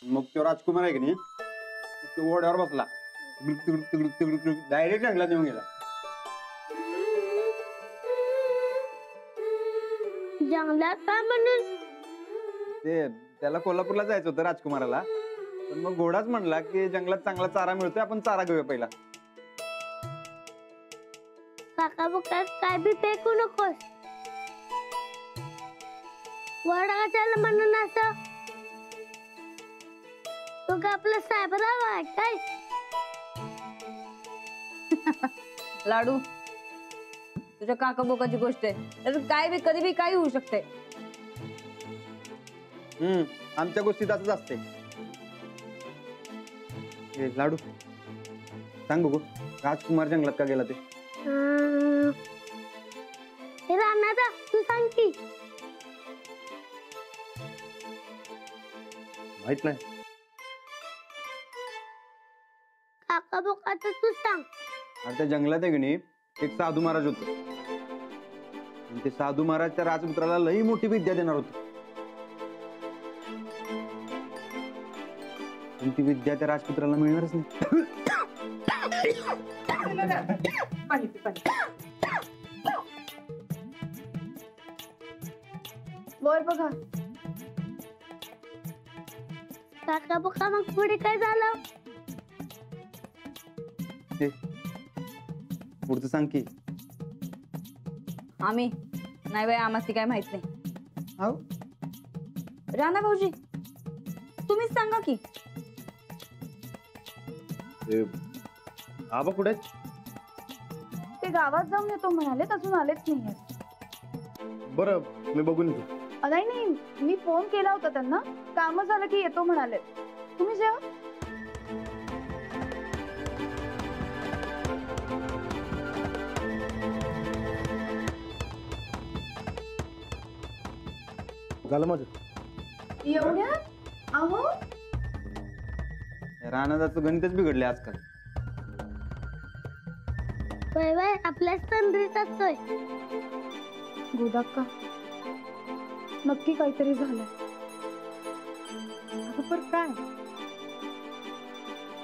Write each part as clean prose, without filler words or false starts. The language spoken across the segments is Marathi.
मग तो राजकुमार आहे की नाही तो ओढ्यावर बसला डायरेक्ट जंगलात येऊन गेला. जंगलात काय म्हणून? ते त्याला कोल्हापूरला जायचं होतं राजकुमाराला, पण मग घोडाच म्हणला की जंगलात चांगला चारा मिळतोय, आपण चारा घेऊया पहिला. काका बुका काय बी फेकू नकोस. वडा कशाला म्हणून असं? तो का आपला साहेबराव आहे काय? लाडू तुझ्या काका बोकाची गोष्ट आहे, त्याचं काय बी कधी बी काही होऊ शकते. आमच्या गोष्टीत असंच असते. लाडू सांग बघू राजकुमार जंगलात का गेला ते? राणा तू सांग की. माहित नाही. काका बोकाच तू सांग. अरे त्या जंगलात आहे की नाही एक साधू महाराज होते. ते साधू महाराज त्या राजपुत्राला लई मोठी विद्या देणार होते. पण ती विद्या त्या राजपुत्राला मिळणारच नाही. वर बघा. काका बोका मग पुढे काय झालं? पुढचं सांग की. आम्ही नाही बाई, आम्हाला काय माहित नाही. हो राणा भाऊजी तुम्हीच सांगा की. आबा कुठे? ते गावात जाऊन येतो म्हणालेत, अजून आलेच नाही. बरं मी बघून येतो. नाही नाही, मी फोन केला होता त्यांना, काम झालं की येतो म्हणालेत. तुम्ही जेवा. झालं माझं. एवढ्यात? अहो रानादाचं गणितच बिघडले आजकाल. वय वय आपल्याच तंद्रीत असतोय. गोदाक्का नक्की काहीतरी झालं. अगं पण काय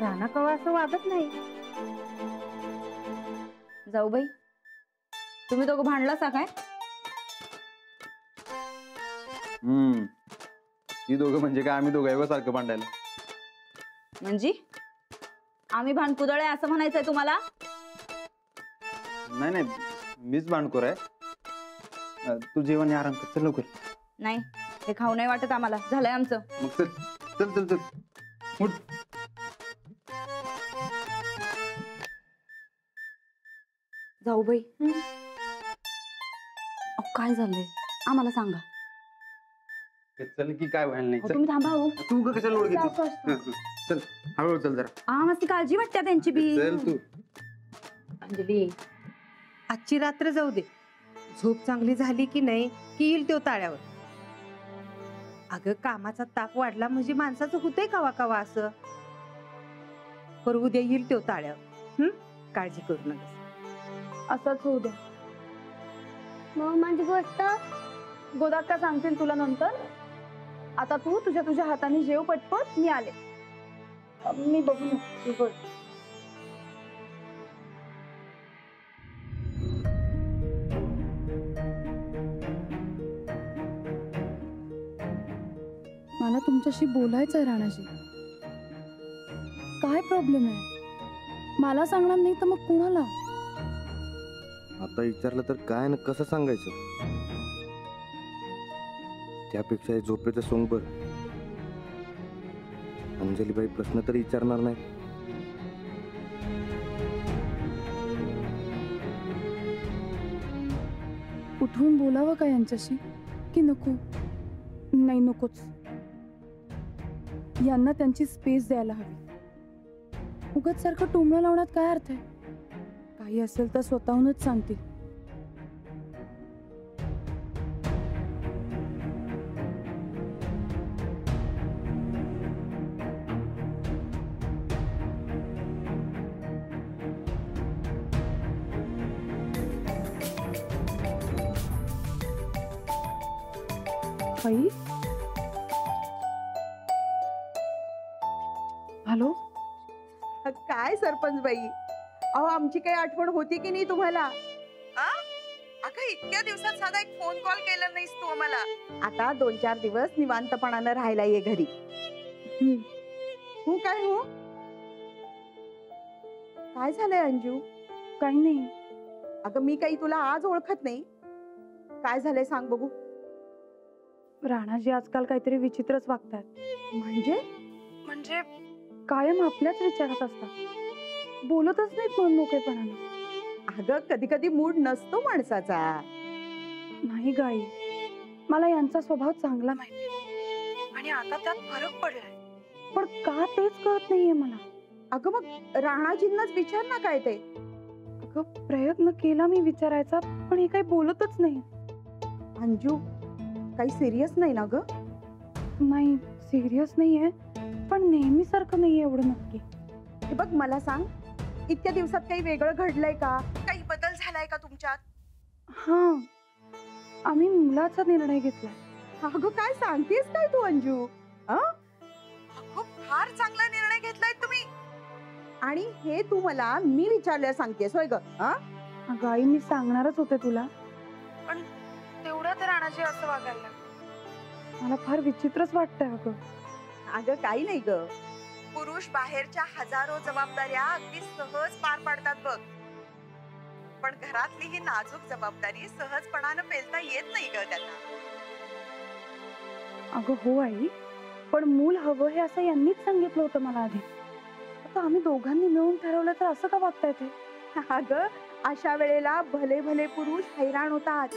राणा कवा असं वागत नाही. जाऊ बाई तुम्ही दोघं भांडलासा काय? ही दोघं म्हणजे काय आम्ही दोघं सारखं भांडायला? म्हणजे आम्ही भांडकुदळे असं म्हणायचंय तुम्हाला? नाही नाही मीच भांडखोर आहे. तू जेवण आराम कर चल लवकर. नाही हे खाऊ नाही वाटत आम्हाला, झालंय आमचं. मग चल चल चल चल उठ. जाऊ बाई काय झालंय आम्हाला सांगा. चल की काय व्हायला नाही. तुम्ही थांबा हो. तू का कशाला लोड घेते? चल हळूहळू चल जरा. आम्हाला काळजी वाटते त्यांची बी. चल तू. अंजली आजची रात्र जाऊ दे, झोप चांगली झाली की नाही की येईल तो ताळ्यावर. अगं कामाचा ताप वाढला म्हणजे माणसाचं होतंय कवा कवा असं. पर उद्या येईल तो ताळ्यावर. काळजी करू नका. असंच होऊ द्या. मग माझी गोष्ट गोदाक्का सांगतील तुला नंतर. आता तू तुझ्या हाताने जेव पटपट. मी आले. मी बघू. मला तुमच्याशी बोलायचं आहे राणाजी. काय प्रॉब्लेम आहे? मला सांगणार नाही तर मग कुणाला? आता विचारलं तर काय ना कसं सांगायचं? त्यापेक्षा झोपेचं सोंग बर. अंजलीबाई प्रश्न तरी विचारणार नाही. उठवून बोलावं का यांच्याशी की नको? नाही नकोच. यांना त्यांची स्पेस द्यायला हवी. उगाच सारखं टोमणं लावण्यात काय अर्थ आहे? काही असेल तर स्वतःहूनच सांगतील. काय सरपंच बाई, अहो आमची काही आठवण होती की नाही तुम्हाला? अगं इतक्या दिवसात साधा एक फोन कॉल केला नाहीस तू आम्हाला. आता 2-4 दिवस निवांतपणानं राहायला ये घरी. हो काय हो, काय झालंय अंजू? काही नाही. अगं मी काही तुला आज ओळखत नाही. काय झालंय सांग बघू. राणाजी आजकाल काहीतरी विचित्रच वागतात. म्हणजे कायम आपल्याच विचारात असतात, बोलतच नाहीत मन मोकळेपणानं. अगं कधी कधी मूड नसतो माणसाचा. नाही गाई, मला यांचा स्वभाव चांगला माहिती आणि आता त्यात फरक पडलाय, पण का तेच कळत नाहीये मला. अगं मग राणाजींनाच विचार ना काय ते. अगं प्रयत्न केला मी विचारायचा, पण हे काही बोलतच नाही. अंजू काही सिरियस नाही ना ग? नाही सिरियस नाहीये, पण नेहमीसारखं नाहीये एवढं नक्की. हे बघ मला सांग, इतक्या दिवसात काही वेगळं घडलंय का? काही बदल झालाय का तुमच्यात? हा, आम्ही मुलाचा निर्णय घेतलाय. अगं काय सांगतेस काय तू अंजू? अगं फार चांगला निर्णय घेतलाय तुम्ही. आणि हे तू मला मी विचारल्या सांगतेस होय ग? अगं आई, मी सांगणारच होते तुला, पण तेवढ्यात राणाजी असं वागायला लागलं. मला फार विचित्रच वाटतंय. अगं काही नाही ग, पुरुष बाहेरच्या हजारो जबाबदाऱ्या अगदी सहज पार पाडतात बघ, पण घरातली ही नाजूक जबाबदारी सहजपणानं पेलता येत नाही ग त्यांना. अगं हो आई, पण मूल हवं हे असं यांनीच सांगितलं होतं मला आधी. आता आम्ही दोघांनी मिळून ठरवलं तर असं का वागताय ते? अगं अशा वेळेला भले भले पुरुष हैराण होतात,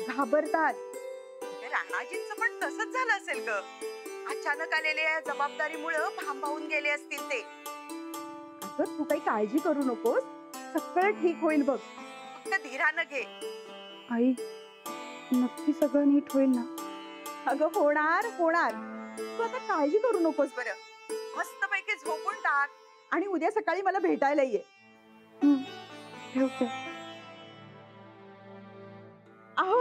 घाबरतात. राणाजींचं पण तसंच झालं असेल ग. अचानक आलेल्या जबाबदारीमुळे भांबावून गेले असतील ते. अगं तू काही काळजी करू नकोस, सगळं ठीक होईल बघ, फक्त धीरानं घे. आई, नक्की सगळं नीट होईल ना? अगं होणार होणार, तू आता काळजी करू नकोस. बरं मस्तपैकी झोपून टाक आणि उद्या सकाळी मला भेटायला ये. ठेवते. अहो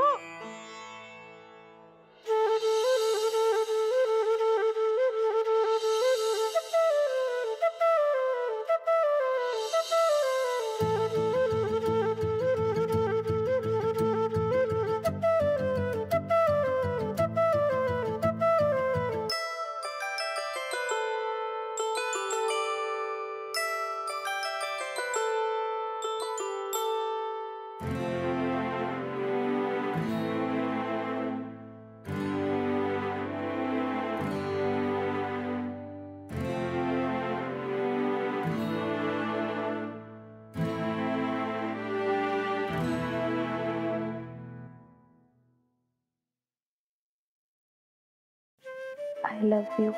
I love you.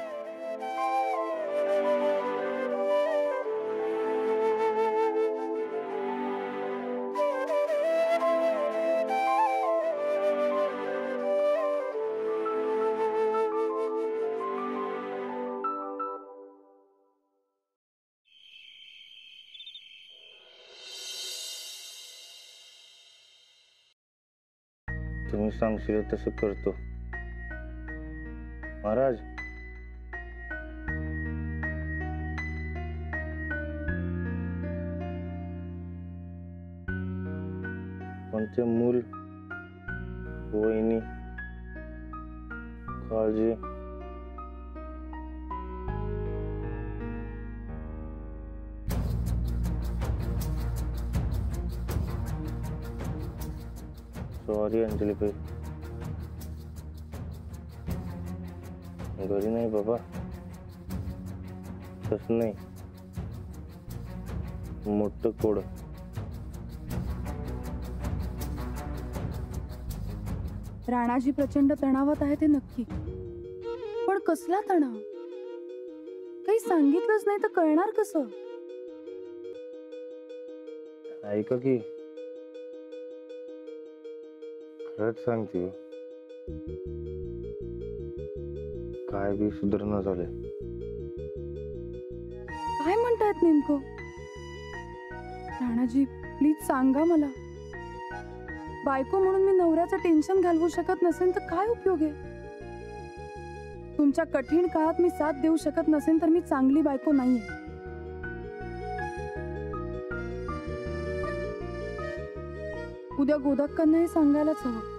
तुम्ही सांगशील तसं करतो महाराज. पण ते मूल, वहिनी, काळजी, सॉरी अंजली बाई, घरी नाही बाबा, तसं नाही, मोठं कोड. राणाजी प्रचंड तणावात आहे ते नक्की, पण कसला तणाव? काही सांगितलंच नाही तर कळणार कसं? ऐका की, खरंच सांगते, काय बी सुधारणा झाले. काय म्हणतायत नेमकं? राणाजी प्लीज सांगा मला. बायको म्हणून मी नवऱ्याचं टेन्शन घालवू शकत नसेल तर काय उपयोग आहे? तुमच्या कठीण काळात मी साथ देऊ शकत नसेल तर मी चांगली बायको नाहीये. उद्या गोदाक्कांनाही सांगायलाच हवं.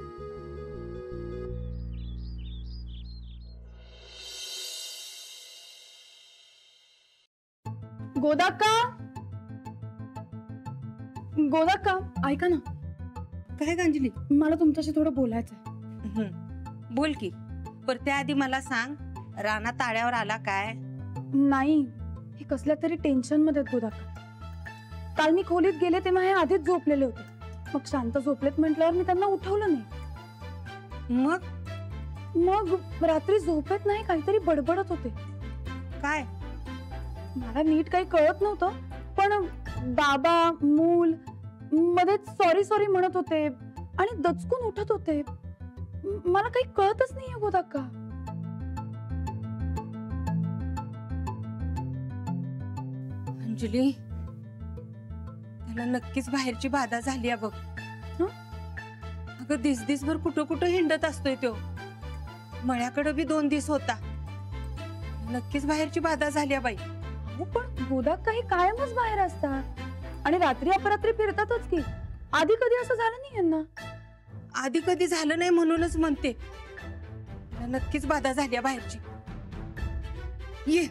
गोदाक्का, गोदाक्का, ऐका ना, काय अंजली? मला तुमच्याशी थोडं बोलायचं आहे. बोल की, पर त्याआधी मला सांग, राणा ताळ्यावर आला काय? नाही, हे कसल्या तरी टेन्शन मध्ये आहेत गोदाक्का. काल मी खोलीत गेले तेव्हा हे आधीच झोपलेले होते. मग शांत झोपलेत म्हटल्यावर मी त्यांना उठवलं नाही. मग रात्री झोपेत नाही काहीतरी बडबडत होते. काय? मला नीट काही कळत नव्हतं, पण बाबा मूल मध्येच सॉरी सॉरी म्हणत होते आणि दचकून उठत होते. मला काही कळतच नाहीये गोदाक्का. अंजली, त्याला नक्कीच बाहेरची बाधा झाली आहे बघ. अगं दिसभर कुठं कुठं हिंडत असतोय तो. मळ्याकडे बी 2 दिवस होता. नक्कीच बाहेरची बाधा झाली आहे बाई. हो, पण गोदाक्का हे कायमच बाहेर असतात आणि रात्री अपरात्री फिरतातच की. आधी कधी असं झालं नाही यांना. आधी कधी झालं नाही म्हणूनच म्हणते, त्याला नक्कीच बाधा झाली आहे बाहेरची. ये.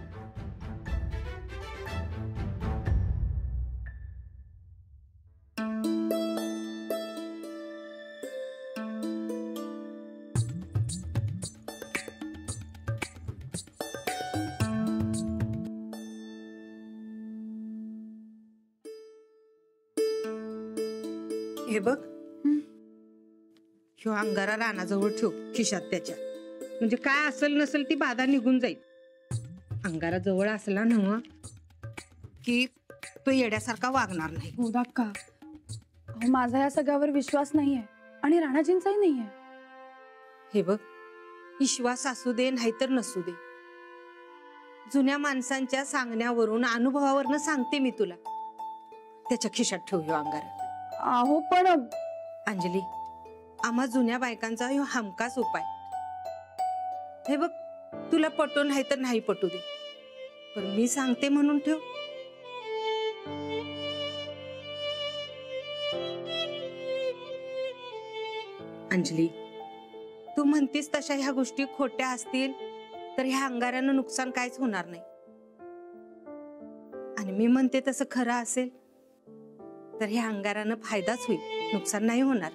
हे बघ, ह्यो अंगारा रानाजवळ ठेव खिशात त्याच्या. म्हणजे काय असेल नसेल ती बाधा निघून जाईल. अंगारा जवळ असला ना की तो येड्यासारखा वागणार नाही. गोदाक्का, माझा या सगळ्यावर विश्वास नाहीये आणि राणाजींचाही नाहीये. हे बघ, विश्वास असू दे नाहीतर नसू दे, जुन्या माणसांच्या सांगण्यावरून अनुभवावरनं सांगते मी तुला, त्याच्या खिशात ठेव ह्यो अंगारा. अहो पण अंजली, आम्हा जुन्या बायकांचा ह्यो हमखास उपाय. हे बघ, तुला पटो नाही तर नाही पटू दे, पण मी सांगते म्हणून ठेव. अंजली, तू म्हणतीस तशा ह्या गोष्टी खोट्या असतील तर ह्या अंगाऱ्यानं नुकसान काहीच होणार नाही, आणि मी म्हणते तसं खरं असेल तर ह्या अंगारानं फायदाच होईल, नुकसान नाही होणार.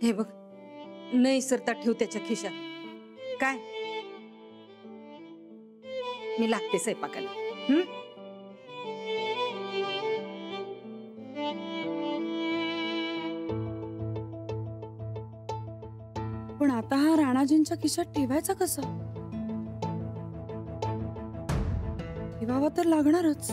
हे बघ, न इसरता ठेव त्याच्या खिशात. काय? मी लागते स्वयंपाकाला. पण आता हा राणाजींच्या खिशात ठेवायचा कसा? ठेवावा तर लागणारच.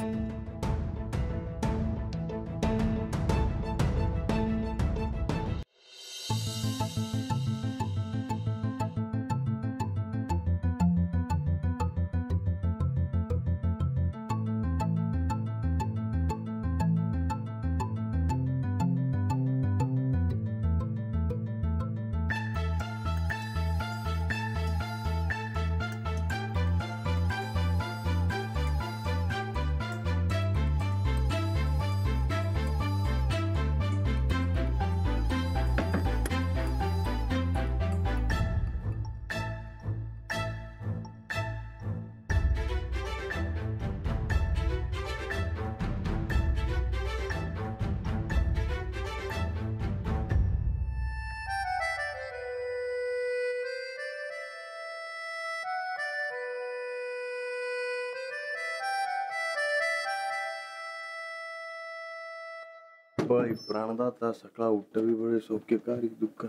बाई प्राणदाता सकळा उठवी बळे सौख्यकारी दुःख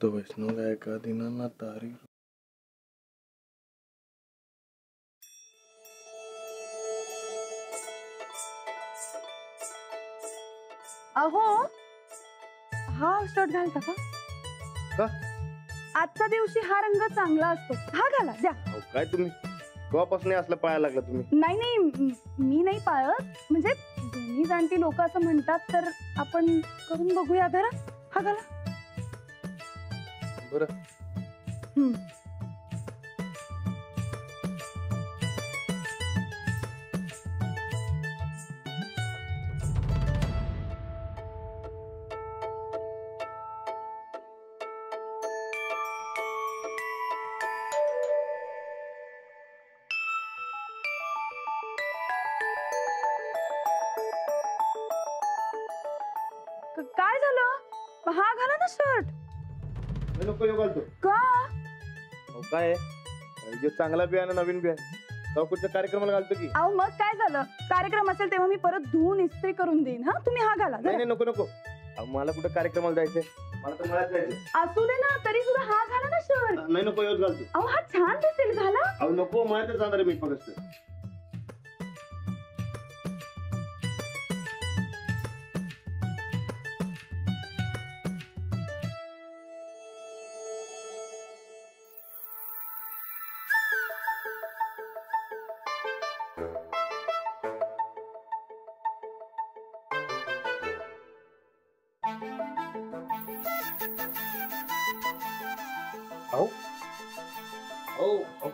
तो वैष्णव एका दिनांना तारी. अहो, हा शर्ट घालता का? का? आजच्या दिवशी हा रंग चांगला असतो, हा घाला द्या. काय तुम्ही केव्हापासून असलं पाहायला लागला तुम्ही? नाही, मी नाही पाळत, म्हणजे दोन्ही जाणती लोक असं म्हणतात तर आपण करून बघूया. जरा हा घाला. बरं. हा घाला ना शर्ट. नको योग घालतो. का? काय आहे चांगला बी आहे ना नवीन बी आहे. कुठच्या कार्यक्रमाला घालतो की. अहो मग काय झालं, कार्यक्रम असेल तेव्हा मी परत धुवून इस्त्री करून देईन. हा तुम्ही हा घाला. नाही नको नको. मला कुठं कार्यक्रमाला जायचंय. मला तर मळ्यात जायचंय. असू दे ना, तरी सुद्धा हा घाला ना शर्ट. नाही नको योग घालतो. अहो हा छान दिसेल, घाला. अहो नको मळ्यातच जाणार मी फक्त.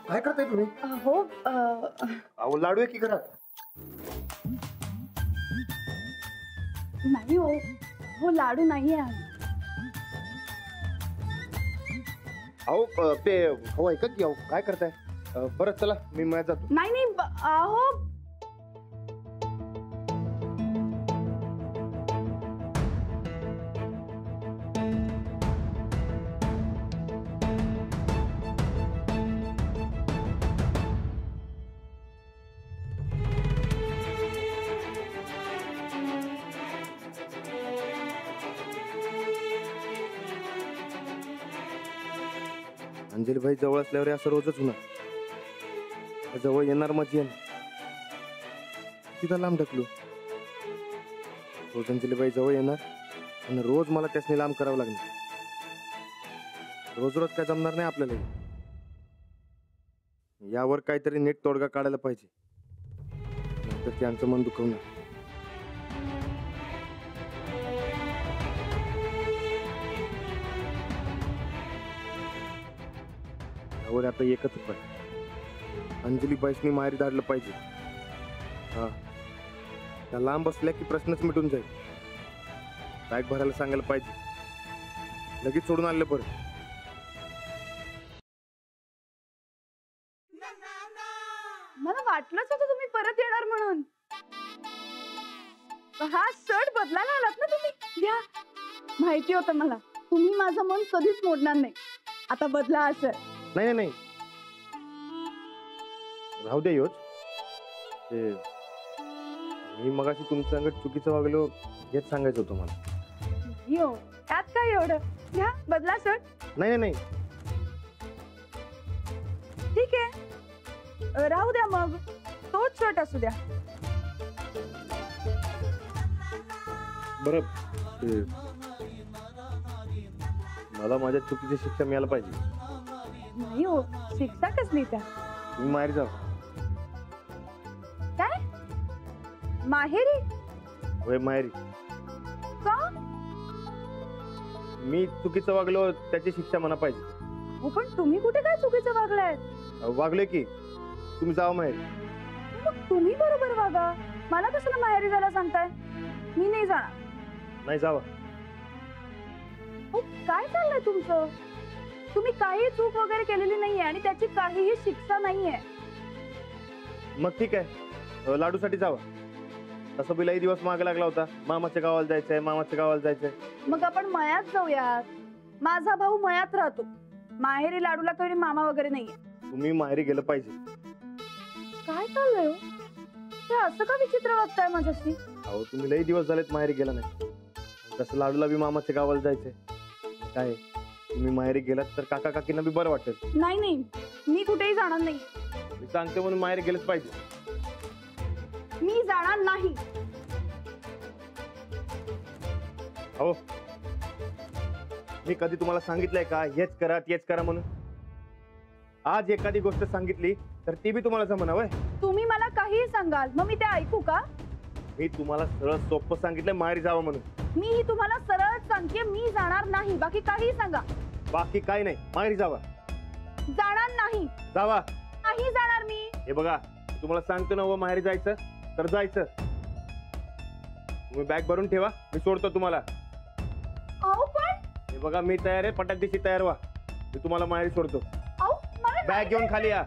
काय करताय तुम्ही. हो अहो लाडू आहे की घरात. नाही हो, हो लाडू नाहीये आज. अहो ते हो ऐका की. अहो काय करताय. बरं चला मी मळ्यात जातो. नाही नाही अहो अंजलीबाई जवळ असल्यावर असं रोजच होणार. जवळ येणार मग येणार. तिथं लांब ढकलू. रोज अंजलीबाई जवळ येणार आणि रोज मला त्यासनी लांब करावं लागणार. रोज रोज काय जमणार नाही आपल्याला. यावर काहीतरी नीट तोडगा काढायला पाहिजे, नंतर त्यांचं मन दुखवणार. यावर आता एकच उपाय. अंजली बाईसनी माहेरी धाडलं पाहिजे. हा त्या लांब बसल्या की प्रश्नच मिटून जाईल. बॅग भरायला सांगायला पाहिजे. लगेच सोडून आणलं बरं. मला वाटलंच होतं तुम्ही परत येणार म्हणून. हा शर्ट बदलायला आलात ना तुम्ही. घ्या. माहिती होतं मला तुम्ही माझं मन कधीच मोडणार नाही. आता बदला हा शर्ट. नाही नाही राहू दे योच. ते मी मगाशी तुमच्या संगत चुकीचं वागलो हेच सांगायचं होतं मला. हो त्यात काय एवढं. घ्या बदला शर्ट. नाही नाही ठीक आहे, राहू द्या मग. तोच शर्ट असू द्या. बरं ते मला माझ्या चुकीची शिक्षा मिळायला पाहिजे. नाही हो, शिक्षा कसली त्या. तुम्ही माहेरी जा. काय माहेरी. होय माहेरी. का? मी चुकीचं वागलो त्याची शिक्षा मला पाहिजे. हो पण तुम्ही कुठे काय चुकीचं वागलाय. वागले की तुम्ही जावा माहेरी. मग तुम्ही बरोबर वागा. मला कशाला माहेरी जायला सांगताय. मी नाही जाणार. नाही जावा. हो काय चाललंय तुमचं. तुम्ही काही चूक वगैरे केलेली नाहीये आणि त्याची काहीही शिक्षा नाहीये. मग ठीक आहे, लाडूसाठी जावा. तसं बी लई दिवस मागे लागला होता. मामाच्या गावाला जायचंय, मामाच्या गावाला जायचंय. मग आपण मयात जाऊयात. माझा भाऊ मयात राहतो. माहेरी लाडूला काही मामा वगैरे नाहीये. तुम्ही माहेरी गेलं पाहिजे. काय चाललंय हो? ते असं का विचित्र वागताय माझ्याशी. अहो तुम्ही लई दिवस झालेत माहेरी गेला नाही. तसं लाडूला बी मामाच्या गावाला जायचंय. काय तुम्ही माहेरी गेलात तर काका काकींना बी बरं वाटेल. नाही नाही मी कुठेही जाणार नाही. मी सांगते म्हणून माहेरी गेलंच पाहिजे. मी जाणार नाही. हो मी कधी तुम्हाला सांगितलंय का हेच करा तेच करा म्हणून. आज एखादी गोष्ट सांगितली तर ती बी तुम्हाला जमणार. तुम्ही मला काहीही सांगाल मग मी ते ऐकू का. मी तुम्हाला सरळ सोपं सांगितलंय माहेरी जावं म्हणून. मी तुम्हाला सरळ सांगते मी जाणार नाही. बाकी काही सांगा. बाकी काय नाही, माहेरी जावा. जाणार नाही. जावा. नाही जाणार मी. हे बघा तुम्हाला सांगतो ना व माहेरी जायचं तर जायचं. तुम्ही बॅग भरून ठेवा, मी सोडतो तुम्हाला. अहो पण. हे बघा मी तयार आहे. पटाक दिशी तयार व्हा. मी तुम्हाला माहेरी सोडतो. अहो मला बॅग घेऊन खाली या.